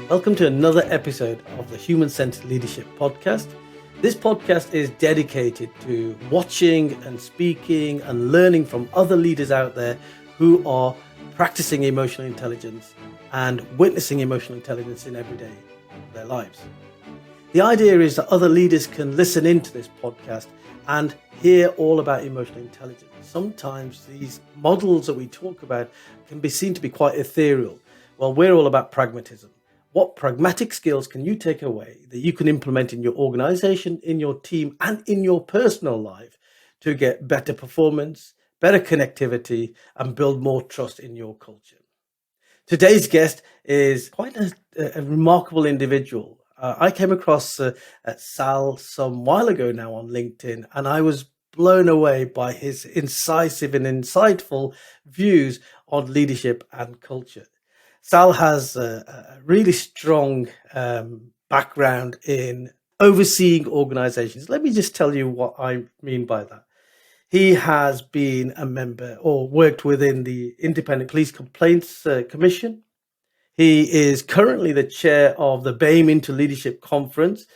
Welcome to another episode of the Human-Centered Leadership Podcast. This podcast is dedicated to watching and speaking and learning from other leaders out there who are practicing emotional intelligence and witnessing emotional intelligence in every day of their lives. The idea is that other leaders can listen into this podcast and hear all about emotional intelligence. Sometimes these models that we talk about can be seen to be quite ethereal. Well, we're all about pragmatism. What pragmatic skills can you take away that you can implement in your organization, in your team, and in your personal life to get better performance, better connectivity, and build more trust in your culture? Today's guest is quite a remarkable individual. I came across Sal some while ago now on LinkedIn, and I was blown away by his incisive and insightful views on leadership and culture. Sal has a really strong background in overseeing organizations. Let me just tell you what I mean by that. He has been a member or worked within the Independent Police Complaints Commission. He is currently the chair of the BAME Into Leadership Conference,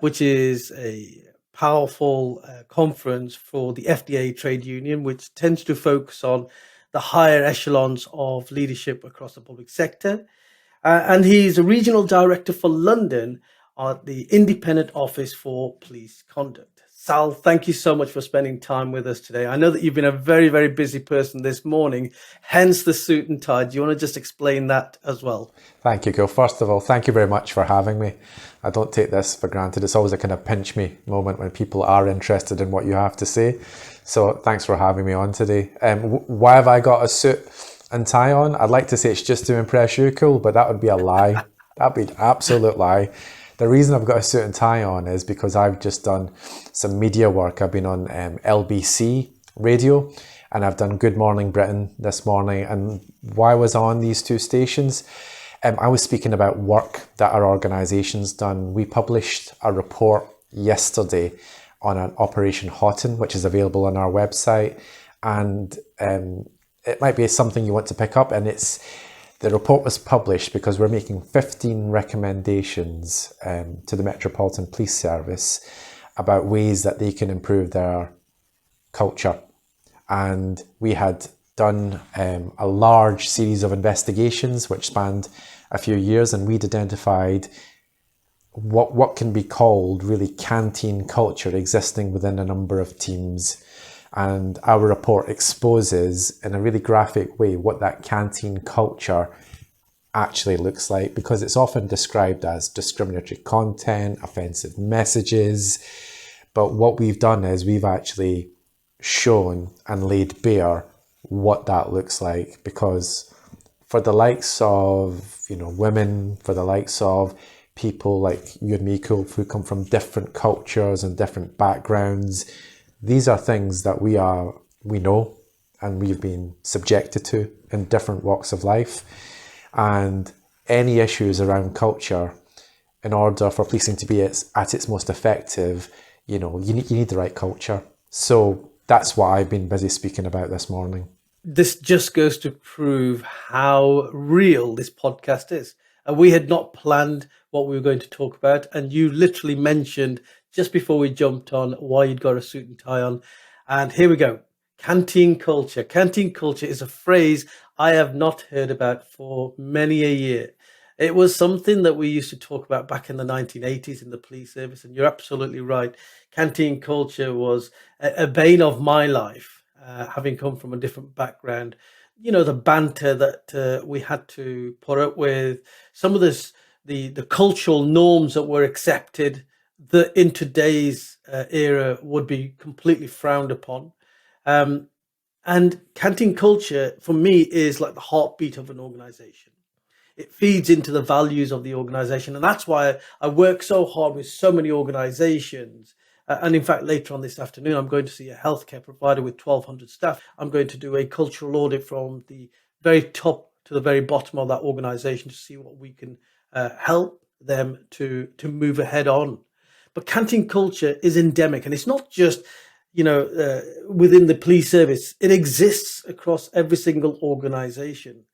which is a powerful conference for the FDA trade union, which tends to focus on the higher echelons of leadership across the public sector. And he's a regional director for London at the Independent Office for Police Conduct. Sal, thank you so much for spending time with us today. I know that you've been a very, very busy person this morning, hence the suit and tie. Do you want to just explain that as well? Thank you, Kul. First of all, thank you very much for having me. I don't take this for granted. It's always a kind of pinch me moment when people are interested in what you have to say. So thanks for having me on today. Why have I got a suit and tie on? I'd like to say it's just to impress you, Kul, but that would be a lie. That'd be an absolute lie. The reason I've got a suit and tie on is because I've just done some media work. I've been on LBC radio and I've done Good Morning Britain this morning. And why was I on these two stations? I was speaking about work that our organisation's done. We published a report yesterday on an Operation Houghton, which is available on our website. And it might be something you want to pick up. And the report was published because we're making 15 recommendations to the Metropolitan Police Service about ways that they can improve their culture. And we had done a large series of investigations which spanned a few years, and we'd identified what can be called really canteen culture existing within a number of teams. And our report exposes in a really graphic way what that canteen culture actually looks like, because it's often described as discriminatory content, offensive messages. But what we've done is we've actually shown and laid bare what that looks like, because for the likes of, women, for the likes of people like you and me, Kul, who come from different cultures and different backgrounds, these are things that we know and we've been subjected to in different walks of life. And any issues around culture, in order for policing to be at its most effective, you need the right culture. So that's what I've been busy speaking about this morning. This just goes to prove how real this podcast is. And we had not planned what we were going to talk about. And you literally mentioned just before we jumped on why you'd got a suit and tie on. And here we go. Canteen culture. Canteen culture is a phrase I have not heard about for many a year. It was something that we used to talk about back in the 1980s in the police service. And you're absolutely right. Canteen culture was a bane of my life. Having come from a different background, the banter that we had to put up with, some of the cultural norms that were accepted that in today's era would be completely frowned upon. And canteen culture for me is like the heartbeat of an organization. It feeds into the values of the organization. And that's why I work so hard with so many organizations. And in fact, later on this afternoon, I'm going to see a healthcare provider with 1,200 staff. I'm going to do a cultural audit from the very top to the very bottom of that organization to see what we can help them to move ahead on. But canteen culture is endemic, and it's not just within the police service. It exists across every single organization.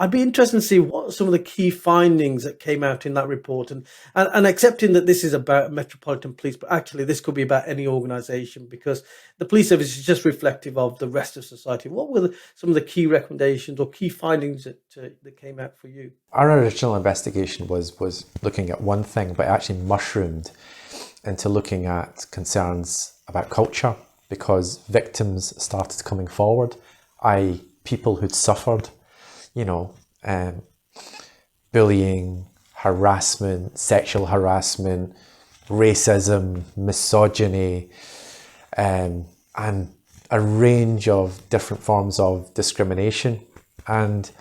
I'd be interested to see what some of the key findings that came out in that report, and accepting that this is about Metropolitan Police, but actually this could be about any organisation, because the police service is just reflective of the rest of society. What were some of the key recommendations or key findings that came out for you? Our original investigation was looking at one thing, but actually mushroomed into looking at concerns about culture, because victims started coming forward, i.e. people who'd suffered bullying, harassment, sexual harassment, racism, misogyny, and a range of different forms of discrimination. And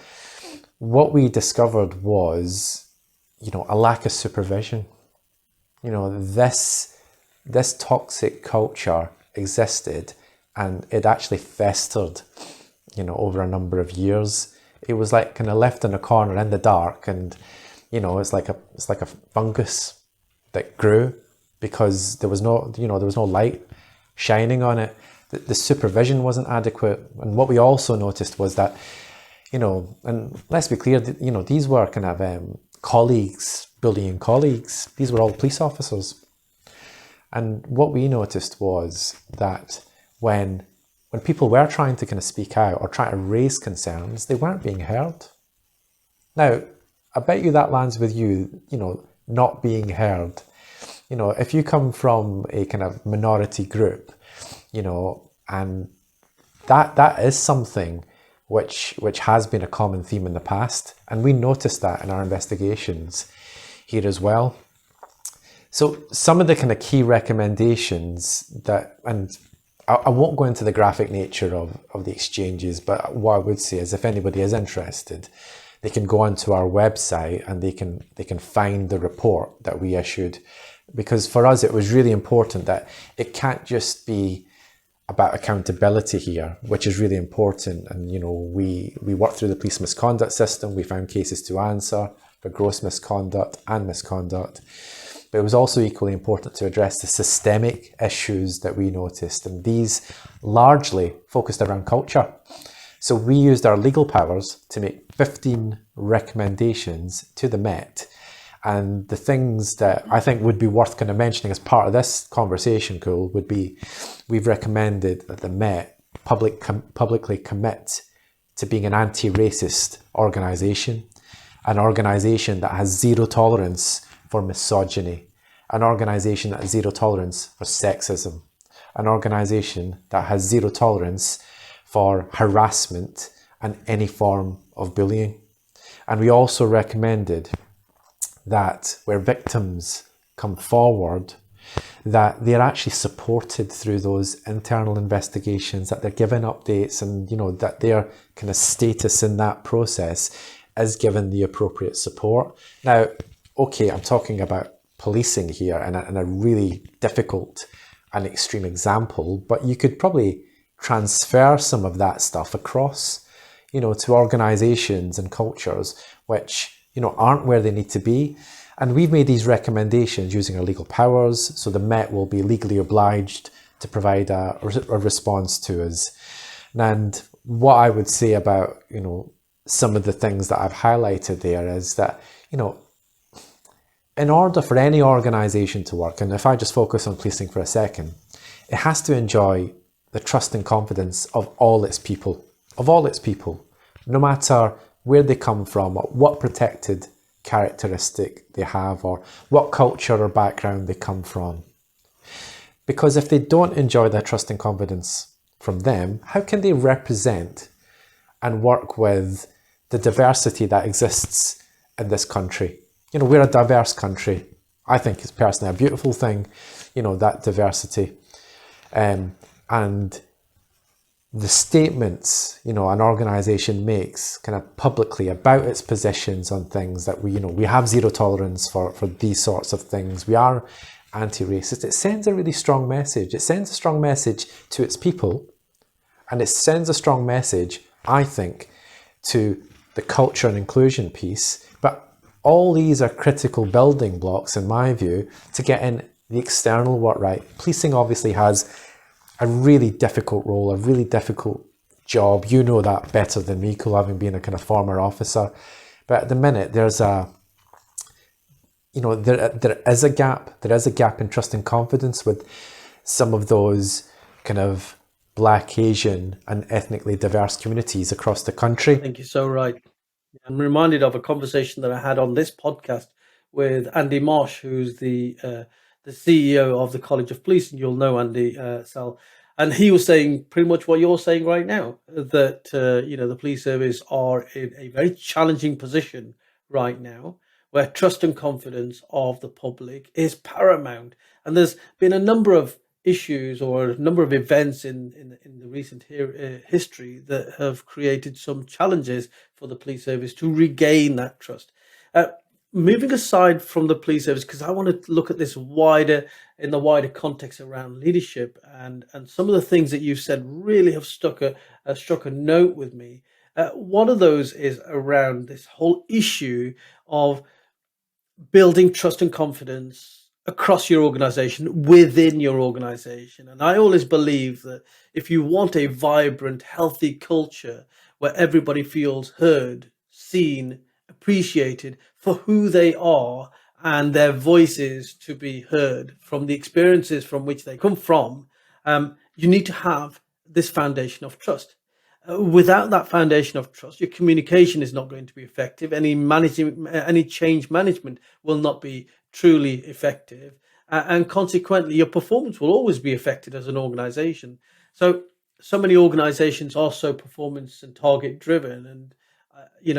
what we discovered was, a lack of supervision. This toxic culture existed, and it actually festered, over a number of years. It was like kind of left in a corner in the dark, and it's like a fungus that grew because there was no light shining on it. The supervision wasn't adequate, and what we also noticed was that and let's be clear, these were kind of colleagues bullying colleagues. These were all police officers, and what we noticed was that when people were trying to kind of speak out or try to raise concerns, they weren't being heard. Now, I bet you that lands with you, not being heard. If you come from a kind of minority group, and that is something which has been a common theme in the past. And we noticed that in our investigations here as well. So some of the kind of key recommendations that, and I won't go into the graphic nature of the exchanges, but what I would say is if anybody is interested, they can go onto our website and they can find the report that we issued. Because for us, it was really important that it can't just be about accountability here, which is really important. And, we worked through the police misconduct system. We found cases to answer for gross misconduct and misconduct. But it was also equally important to address the systemic issues that we noticed, and these largely focused around culture. So we used our legal powers to make 15 recommendations to the Met. And the things that I think would be worth kind of mentioning as part of this conversation, Kul, would be we've recommended that the Met publicly commit to being an anti-racist organisation, an organisation that has zero tolerance for misogyny, an organisation that has zero tolerance for sexism, an organisation that has zero tolerance for harassment and any form of bullying. And we also recommended that where victims come forward, that they're actually supported through those internal investigations, that they're given updates, and that their kind of status in that process is given the appropriate support. Now, okay, I'm talking about policing here and a really difficult and extreme example, but you could probably transfer some of that stuff across, to organizations and cultures which, aren't where they need to be. And we've made these recommendations using our legal powers, so the Met will be legally obliged to provide a response to us. And what I would say about, some of the things that I've highlighted there is that, in order for any organisation to work, and if I just focus on policing for a second, it has to enjoy the trust and confidence of all its people, no matter where they come from, or what protected characteristic they have, or what culture or background they come from. Because if they don't enjoy that trust and confidence from them, how can they represent and work with the diversity that exists in this country? We're a diverse country. I think it's personally a beautiful thing, that diversity. And the statements, an organisation makes kind of publicly about its positions on things that we have zero tolerance for these sorts of things. We are anti-racist. It sends a really strong message. It sends a strong message to its people, and it sends a strong message, I think, to the culture and inclusion piece. But all these are critical building blocks, in my view, to getting the external work right. Policing obviously has a really difficult role, a really difficult job. You know that better than me, Kul, having been a kind of former officer. But at the minute, there's a, there is a gap. There is a gap in trust and confidence with some of those kind of Black, Asian and ethnically diverse communities across the country. I think you're so right. I'm reminded of a conversation that I had on this podcast with Andy Marsh, who's the CEO of the College of Police, and you'll know Andy, Sal. And he was saying pretty much what you're saying right now, that the police service are in a very challenging position right now, where trust and confidence of the public is paramount. And there's been a number of issues or a number of events in the recent history that have created some challenges for the police service to regain that trust. Moving aside from the police service, because I want to look at this in the wider context around leadership, and some of the things that you've said really have struck a note with me. One of those is around this whole issue of building trust and confidence across your organization, within your organization. And I always believe that if you want a vibrant, healthy culture where everybody feels heard, seen, appreciated for who they are, and their voices to be heard from the experiences from which they come from, you need to have this foundation of trust. Without that foundation of trust, your communication is not going to be effective. Any change management will not be truly effective, and consequently, your performance will always be affected as an organization. So many organizations are so performance and target driven, and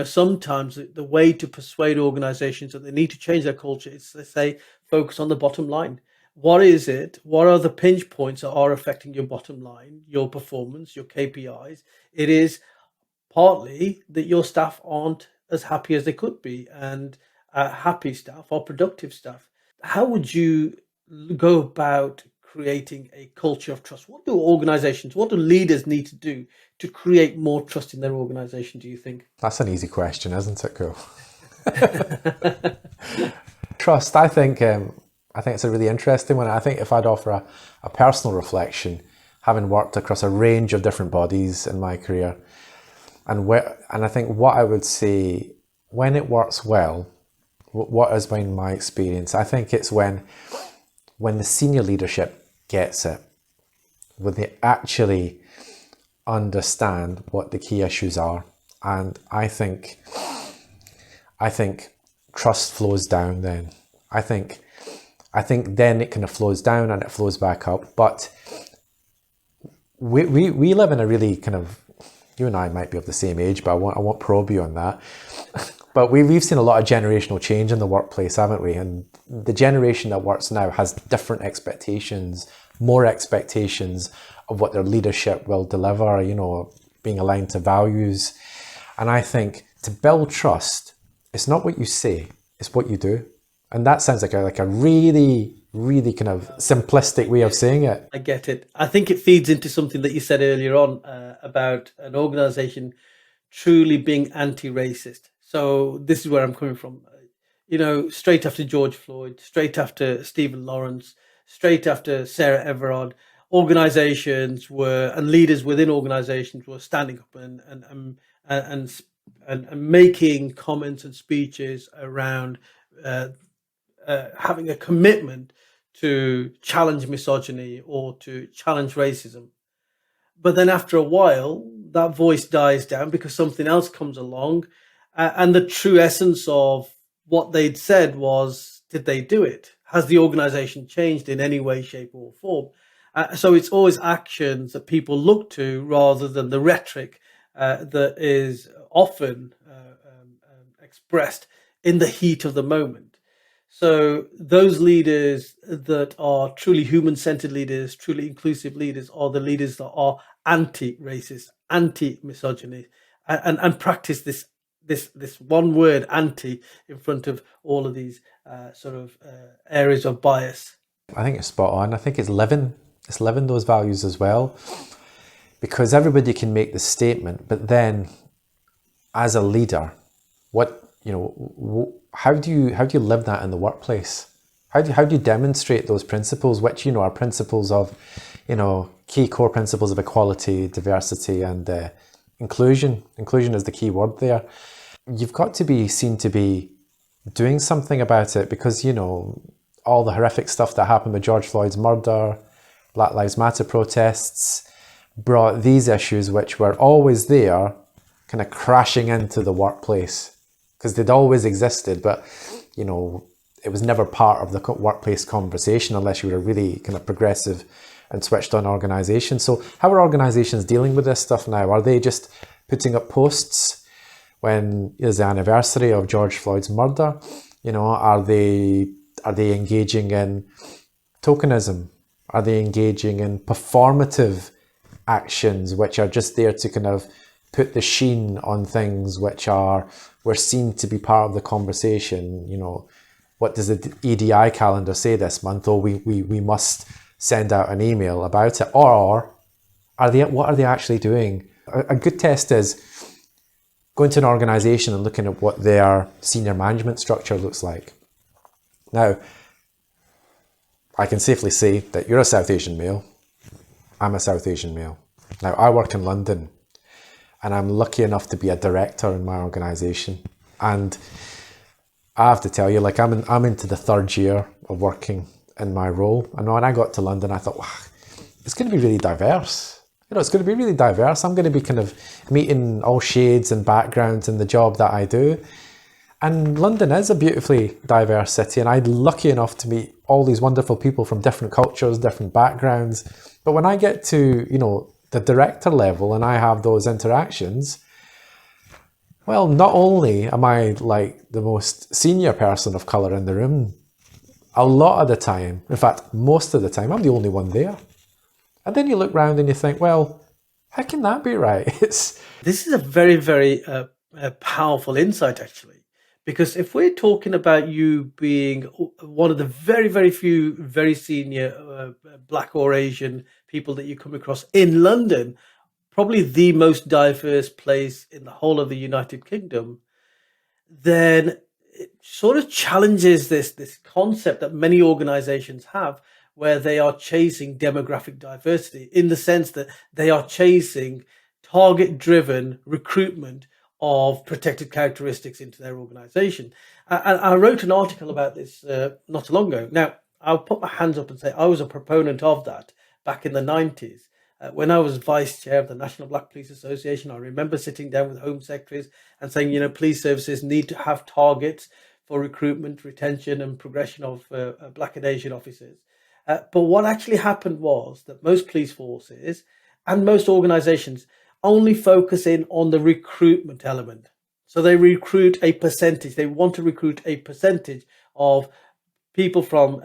sometimes the way to persuade organizations that they need to change their culture is to say, focus on the bottom line. What is it? What are the pinch points that are affecting your bottom line, your performance, your KPIs? It is partly that your staff aren't as happy as they could be, and happy staff or productive staff. How would you go about creating a culture of trust? What do leaders need to do to create more trust in their organization, do you think? That's an easy question, isn't it, Kul? Trust, I think it's a really interesting one. I think if I'd offer a personal reflection, having worked across a range of different bodies in my career, and I think what I would say, when it works well, what has been my experience? I think it's when the senior leadership gets it, when they actually understand what the key issues are, and I think trust flows down. Then I think then it kind of flows down and it flows back up. But we live in a really kind of, you and I might be of the same age, but I won't probe you on that. But we've seen a lot of generational change in the workplace, haven't we? And the generation that works now has different expectations, more expectations of what their leadership will deliver, being aligned to values. And I think to build trust, it's not what you say, it's what you do. And that sounds like a really, really kind of simplistic way of saying it. I get it. I think it feeds into something that you said earlier on about an organization truly being anti-racist. So this is where I'm coming from. Straight after George Floyd, straight after Stephen Lawrence, straight after Sarah Everard, organizations and leaders within organizations were standing up and making comments and speeches around having a commitment to challenge misogyny or to challenge racism. But then after a while, that voice dies down because something else comes along. And the true essence of what they'd said was, did they do it? Has the organization changed in any way, shape or form? So it's always actions that people look to rather than the rhetoric that is often expressed in the heat of the moment. So those leaders that are truly human-centered leaders, truly inclusive leaders, are the leaders that are anti-racist, anti-misogyny, and practice this one word, anti, in front of all of these areas of bias. I think it's spot on. I think it's living those values as well, because everybody can make the statement, but then as a leader, how do you live that in the workplace? How do you demonstrate those principles, which are principles of key core principles of equality, diversity, and inclusion. Inclusion is the key word there. You've got to be seen to be doing something about it because, all the horrific stuff that happened with George Floyd's murder, Black Lives Matter protests, brought these issues, which were always there, kind of crashing into the workplace because they'd always existed, but, it was never part of the workplace conversation unless you were a really kind of progressive and switched on organisation. So how are organisations dealing with this stuff now? Are they just putting up posts when is the anniversary of George Floyd's murder? Are they engaging in tokenism? Are they engaging in performative actions which are just there to kind of put the sheen on things which were seen to be part of the conversation? What does the EDI calendar say this month? Oh, we must send out an email about it. Or what are they actually doing? A good test is going to an organisation and looking at what their senior management structure looks like. Now, I can safely say that you're a South Asian male. I'm a South Asian male. Now, I work in London and I'm lucky enough to be a director in my organisation. And I have to tell you, I'm into the third year of working in my role. And when I got to London, I thought, wow, it's going to be really diverse. It's going to be really diverse. I'm going to be kind of meeting all shades and backgrounds in the job that I do. And London is a beautifully diverse city. And I'm lucky enough to meet all these wonderful people from different cultures, different backgrounds. But when I get to, the director level and I have those interactions, well, not only am I like the most senior person of colour in the room, a lot of the time, in fact, most of the time, I'm the only one there. And then you look round and you think, well, how can that be right? This is a very, very powerful insight, actually, because if we're talking about you being one of the very, very few very senior Black or Asian people that you come across in London, probably the most diverse place in the whole of the United Kingdom, then it sort of challenges this concept that many organizations have where they are chasing demographic diversity in the sense that they are chasing target-driven recruitment of protected characteristics into their organization. And I wrote an article about this not too long ago. Now, I'll put my hands up and say I was a proponent of that back in the 90s. When I was vice chair of the National Black Police Association, I remember sitting down with home secretaries and saying, police services need to have targets for recruitment, retention and progression of Black and Asian officers. But what actually happened was that most police forces and most organizations only focus in on the recruitment element. So they recruit a percentage. They want to recruit a percentage of people from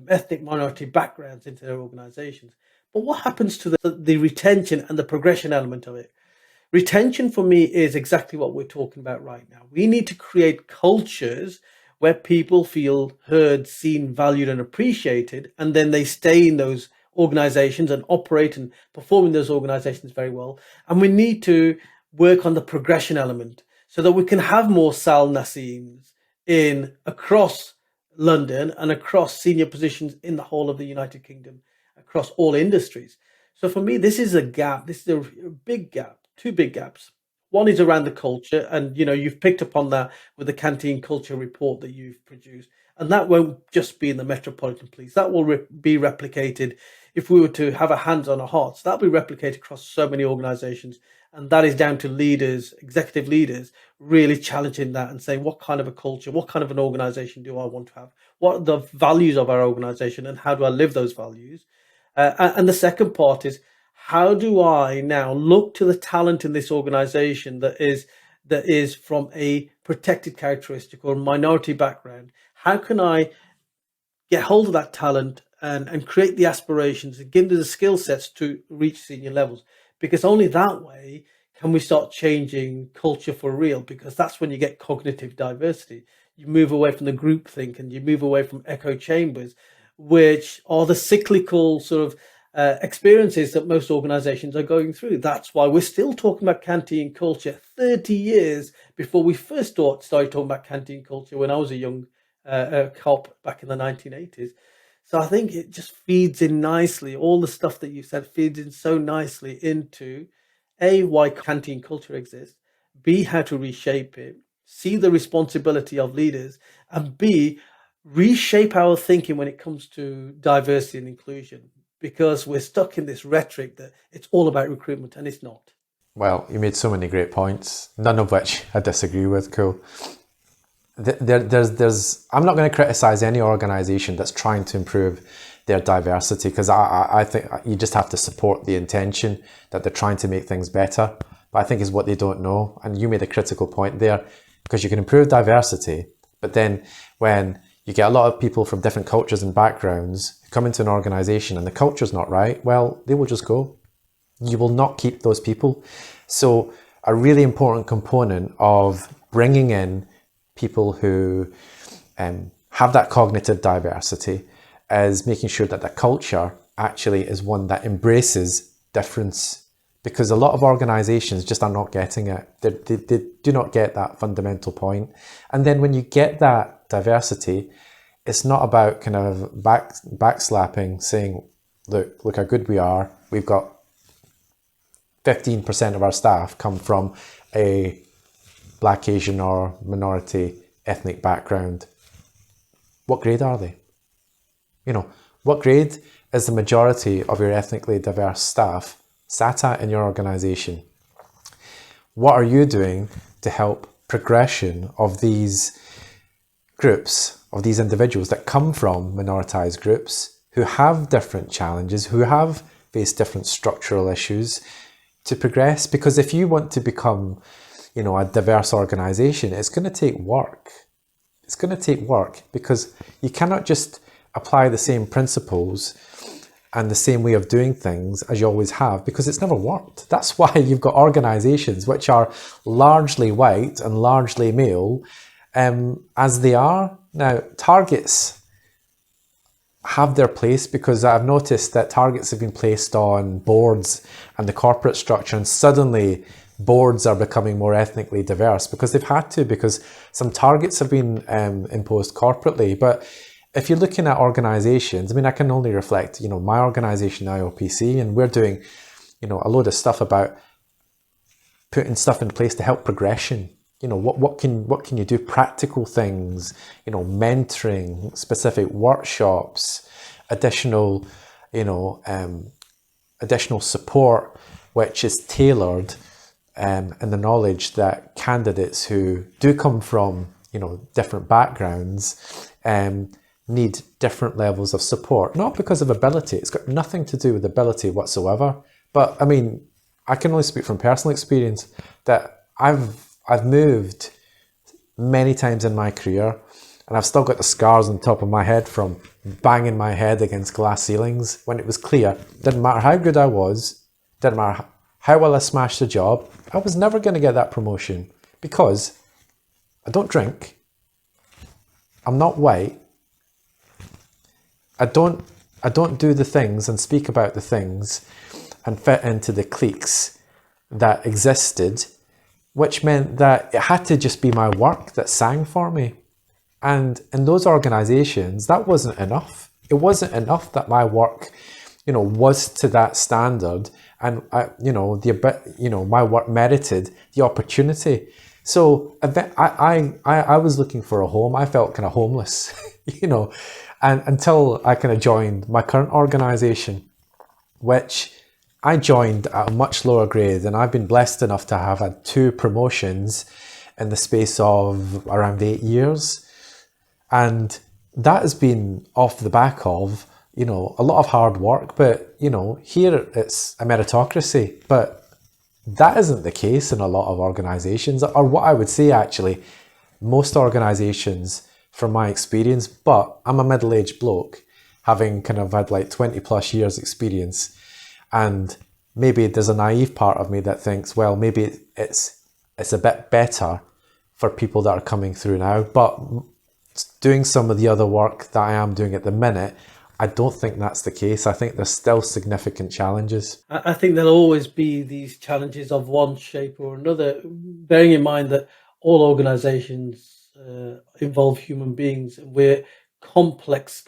ethnic minority backgrounds into their organizations. But what happens to the retention and the progression element of it? Retention for me is exactly what we're talking about right now. We need to create cultures where people feel heard, seen, valued, and appreciated, and then they stay in those organizations and operate and perform in those organizations very well. And we need to work on the progression element so that we can have more Sal Naseems across London and across senior positions in the whole of the United Kingdom, across all industries. So for me, this is a gap. This is a big gap, two big gaps. One is around the culture, and you've picked up on that with the Canteen Culture report that you've produced, and that won't just be in the Metropolitan Police. That will be replicated if we were to have a hands on our hearts. That'll be replicated across so many organisations, and that is down to leaders, executive leaders, really challenging that and saying, what kind of a culture, what kind of an organisation do I want to have? What are the values of our organisation, and how do I live those values? And the second part is, how do I now look to the talent in this organization that is from a protected characteristic or minority background? How can I get hold of that talent and create the aspirations and give them the skill sets to reach senior levels? Because only that way can we start changing culture for real, because that's when you get cognitive diversity. You move away from the groupthink and you move away from echo chambers, which are the cyclical sort of experiences that most organizations are going through. That's why we're still talking about canteen culture 30 years before we first started talking about canteen culture when I was a young cop back in the 1980s. So I think it just feeds in nicely. All the stuff that you said feeds in so nicely into A, why canteen culture exists, B, how to reshape it, C, the responsibility of leaders, and B, reshape our thinking when it comes to diversity and inclusion. Because we're stuck in this rhetoric that it's all about recruitment, and it's not. Well, you made so many great points, none of which I disagree with, Kul. I'm not going to criticize any organization that's trying to improve their diversity, because I think you just have to support the intention that they're trying to make things better. But I think it's what they don't know. And you made a critical point there, because you can improve diversity, but then when you get a lot of people from different cultures and backgrounds come into an organization and the culture's not right, well, they will just go. You will not keep those people. So a really important component of bringing in people who have that cognitive diversity is making sure that the culture actually is one that embraces difference, because a lot of organizations just are not getting it. They do not get that fundamental point. And then when you get that diversity, it's not about kind of backslapping, saying, look how good we are. We've got 15% of our staff come from a Black, Asian or minority ethnic background. What grade are they? What grade is the majority of your ethnically diverse staff sat at in your organization? What are you doing to help progression of these groups, of these individuals that come from minoritized groups, who have different challenges, who have faced different structural issues, to progress? Because if you want to become a diverse organization, it's going to take work. It's going to take work, because you cannot just apply the same principles and the same way of doing things as you always have, because it's never worked. That's why you've got organizations which are largely white and largely male, as they are. Now, targets have their place, because I've noticed that targets have been placed on boards and the corporate structure, and suddenly boards are becoming more ethnically diverse because they've had to, because some targets have been imposed corporately. But if you're looking at organizations, I can only reflect, my organization, IOPC, and we're doing, a load of stuff about putting stuff in place to help progression. What can you do? Practical things, mentoring, specific workshops, additional support, which is tailored, and the knowledge that candidates who do come from, different backgrounds, need different levels of support, not because of ability. It's got nothing to do with ability whatsoever. But I can only speak from personal experience that I've moved many times in my career, and I've still got the scars on top of my head from banging my head against glass ceilings when it was clear, didn't matter how good I was, didn't matter how well I smashed the job, I was never going to get that promotion, because I don't drink, I'm not white, I don't do the things and speak about the things and fit into the cliques that existed, which meant that it had to just be my work that sang for me. And in those organizations, that wasn't enough. It wasn't enough that my work, was to that standard, and my work merited the opportunity. So I was looking for a home. I felt kind of homeless, and until I kind of joined my current organization, which I joined at a much lower grade, and I've been blessed enough to have had 2 promotions in the space of around 8 years. And that has been off the back of, a lot of hard work, but, here it's a meritocracy, but that isn't the case in a lot of organizations, or what I would say actually, most organizations from my experience. But I'm a middle-aged bloke, having kind of had like 20 plus years experience. And maybe there's a naive part of me that thinks, well, maybe it's a bit better for people that are coming through now. But doing some of the other work that I am doing at the minute, I don't think that's the case. I think there's still significant challenges. I think there'll always be these challenges of one shape or another, bearing in mind that all organizations involve human beings. We're complex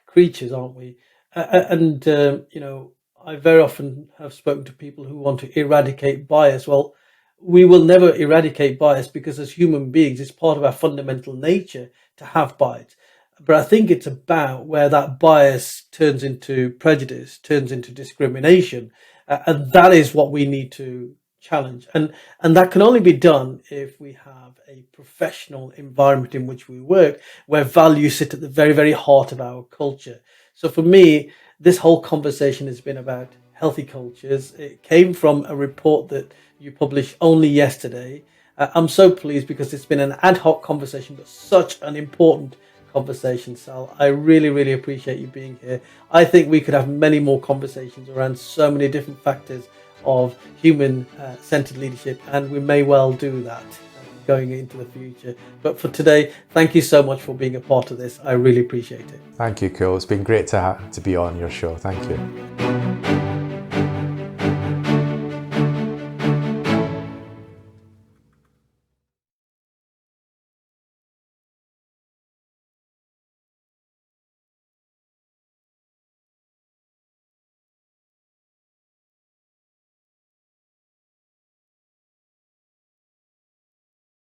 creatures, aren't we? I very often have spoken to people who want to eradicate bias. Well, we will never eradicate bias because as human beings, it's part of our fundamental nature to have bias. But I think it's about where that bias turns into prejudice, turns into discrimination, and that is what we need to challenge. And that can only be done if we have a professional environment in which we work, where values sit at the very, very heart of our culture. So for me, this whole conversation has been about healthy cultures. It came from a report that you published only yesterday. I'm so pleased because it's been an ad hoc conversation, but such an important conversation, Sal. I really, really appreciate you being here. I think we could have many more conversations around so many different factors of human-centered leadership, and we may well do that going into the future. But for today, thank you so much for being a part of this. I really appreciate it. Thank you, Kul. It's been great to be on your show. Thank you.